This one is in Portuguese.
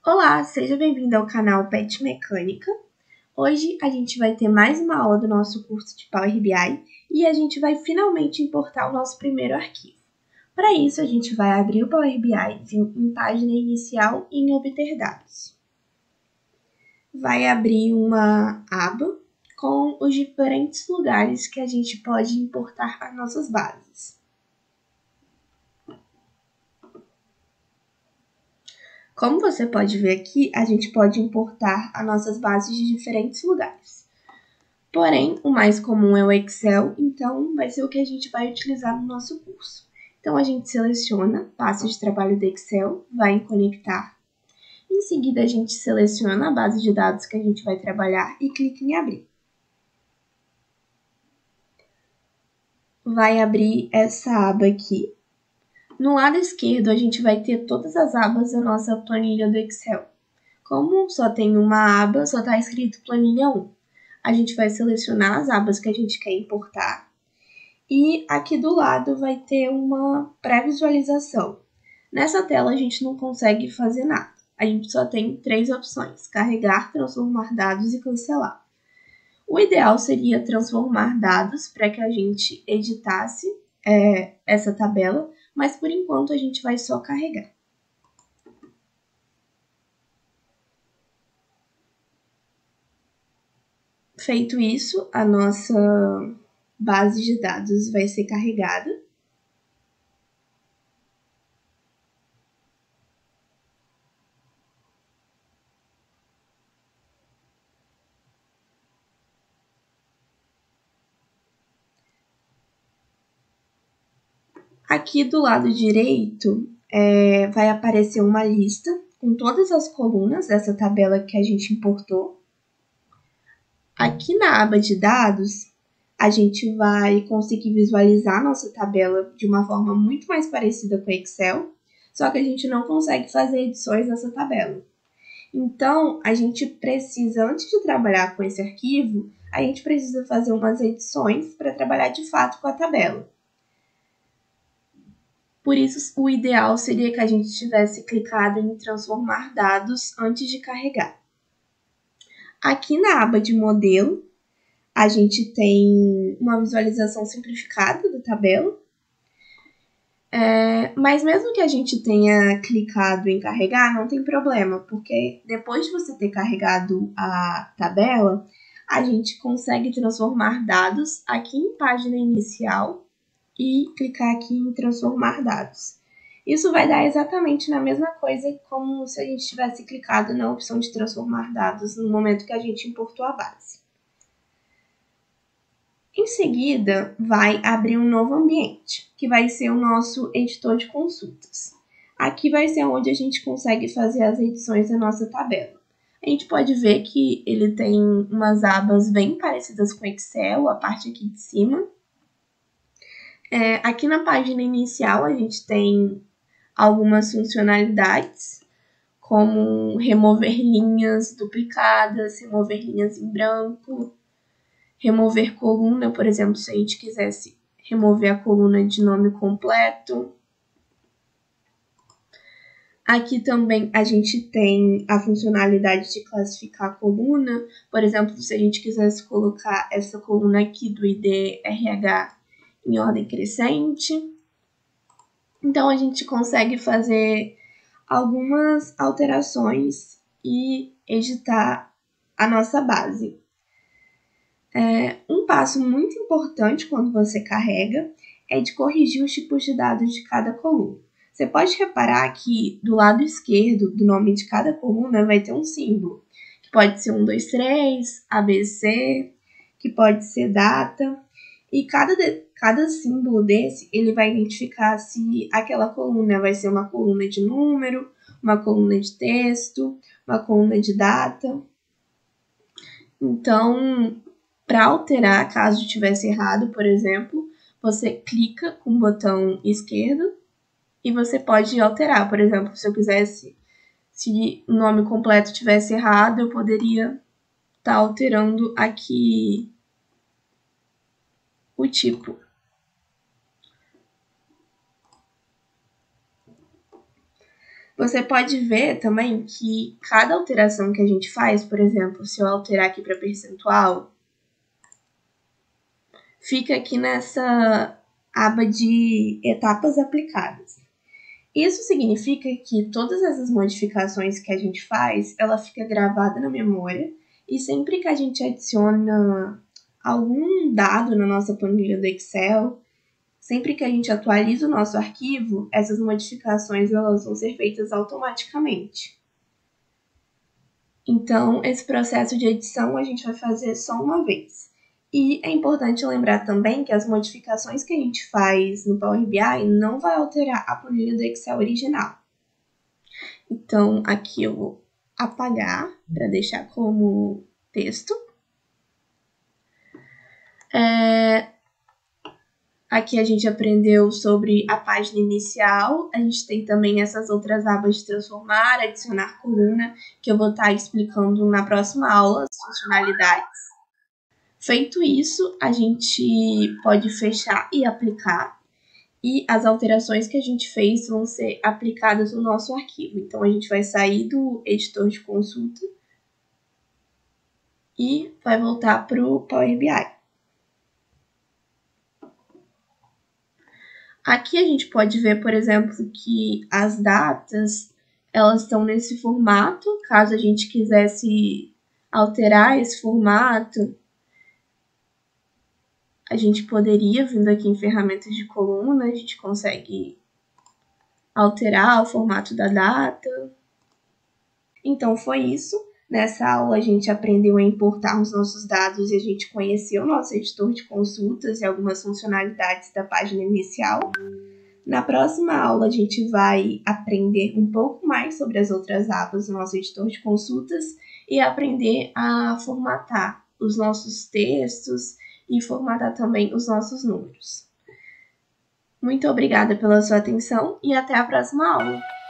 Olá, seja bem-vindo ao canal Pet Mecânica. Hoje a gente vai ter mais uma aula do nosso curso de Power BI e a gente vai finalmente importar o nosso primeiro arquivo. Para isso, a gente vai abrir o Power BI em página inicial e em obter dados. Vai abrir uma aba com os diferentes lugares que a gente pode importar as nossas bases. Como você pode ver aqui, a gente pode importar as nossas bases de diferentes lugares. Porém, o mais comum é o Excel, então vai ser o que a gente vai utilizar no nosso curso. Então, a gente seleciona pasta de trabalho do Excel, vai em conectar. Em seguida, a gente seleciona a base de dados que a gente vai trabalhar e clica em abrir. Vai abrir essa aba aqui. No lado esquerdo, a gente vai ter todas as abas da nossa planilha do Excel. Como só tem uma aba, só está escrito planilha 1. A gente vai selecionar as abas que a gente quer importar. E aqui do lado vai ter uma pré-visualização. Nessa tela a gente não consegue fazer nada. A gente só tem 3 opções: carregar, transformar dados e cancelar. O ideal seria transformar dados para que a gente editasse essa tabela, mas por enquanto a gente vai só carregar. Feito isso, a nossa base de dados vai ser carregada. Aqui do lado direito vai aparecer uma lista com todas as colunas dessa tabela que a gente importou. Aqui na aba de dados, a gente vai conseguir visualizar a nossa tabela de uma forma muito mais parecida com o Excel, só que a gente não consegue fazer edições nessa tabela. Então, a gente precisa, antes de trabalhar com esse arquivo, a gente precisa fazer umas edições para trabalhar de fato com a tabela. Por isso, o ideal seria que a gente tivesse clicado em transformar dados antes de carregar. Aqui na aba de modelo, a gente tem uma visualização simplificada da tabela. Mas mesmo que a gente tenha clicado em carregar, não tem problema, porque depois de você ter carregado a tabela, a gente consegue transformar dados aqui em página inicial e clicar aqui em transformar dados. Isso vai dar exatamente na mesma coisa como se a gente tivesse clicado na opção de transformar dados no momento que a gente importou a base. Em seguida, vai abrir um novo ambiente, que vai ser o nosso editor de consultas. Aqui vai ser onde a gente consegue fazer as edições da nossa tabela. A gente pode ver que ele tem umas abas bem parecidas com o Excel, a parte aqui de cima. Aqui na página inicial, a gente tem algumas funcionalidades, como remover linhas duplicadas, remover linhas em branco, remover coluna, por exemplo, se a gente quisesse remover a coluna de nome completo. Aqui também a gente tem a funcionalidade de classificar a coluna, por exemplo, se a gente quisesse colocar essa coluna aqui do ID RH em ordem crescente. Então, a gente consegue fazer algumas alterações e editar a nossa base. Um passo muito importante quando você carrega é de corrigir os tipos de dados de cada coluna. Você pode reparar que do lado esquerdo do nome de cada coluna vai ter um símbolo, que pode ser 1, 2, 3, ABC, que pode ser data. E cada símbolo desse, ele vai identificar se aquela coluna vai ser uma coluna de número, uma coluna de texto, uma coluna de data. Então, para alterar, caso tivesse errado, por exemplo, você clica com o botão esquerdo e você pode alterar. Por exemplo, se eu quisesse, se o nome completo tivesse errado, eu poderia estar alterando aqui o tipo. Você pode ver também que cada alteração que a gente faz, por exemplo, se eu alterar aqui para percentual, fica aqui nessa aba de etapas aplicadas. Isso significa que todas essas modificações que a gente faz, ela fica gravada na memória e sempre que a gente adiciona algum dado na nossa planilha do Excel, sempre que a gente atualiza o nosso arquivo, essas modificações elas vão ser feitas automaticamente. Então, esse processo de edição a gente vai fazer só uma vez. E é importante lembrar também que as modificações que a gente faz no Power BI não vai alterar a planilha do Excel original. Então, aqui eu vou apagar para deixar como texto. Aqui a gente aprendeu sobre a página inicial, a gente tem também essas outras abas de transformar, adicionar coluna, que eu vou estar explicando na próxima aula, as funcionalidades. Feito isso, a gente pode fechar e aplicar, e as alterações que a gente fez vão ser aplicadas no nosso arquivo. Então, a gente vai sair do editor de consulta e vai voltar para o Power BI. Aqui a gente pode ver, por exemplo, que as datas, elas estão nesse formato. Caso a gente quisesse alterar esse formato, a gente poderia, vindo aqui em ferramentas de coluna, a gente consegue alterar o formato da data. Então, foi isso. Nessa aula, a gente aprendeu a importar os nossos dados e a gente conheceu o nosso editor de consultas e algumas funcionalidades da página inicial. Na próxima aula, a gente vai aprender um pouco mais sobre as outras abas do nosso editor de consultas e aprender a formatar os nossos textos e formatar também os nossos números. Muito obrigada pela sua atenção e até a próxima aula!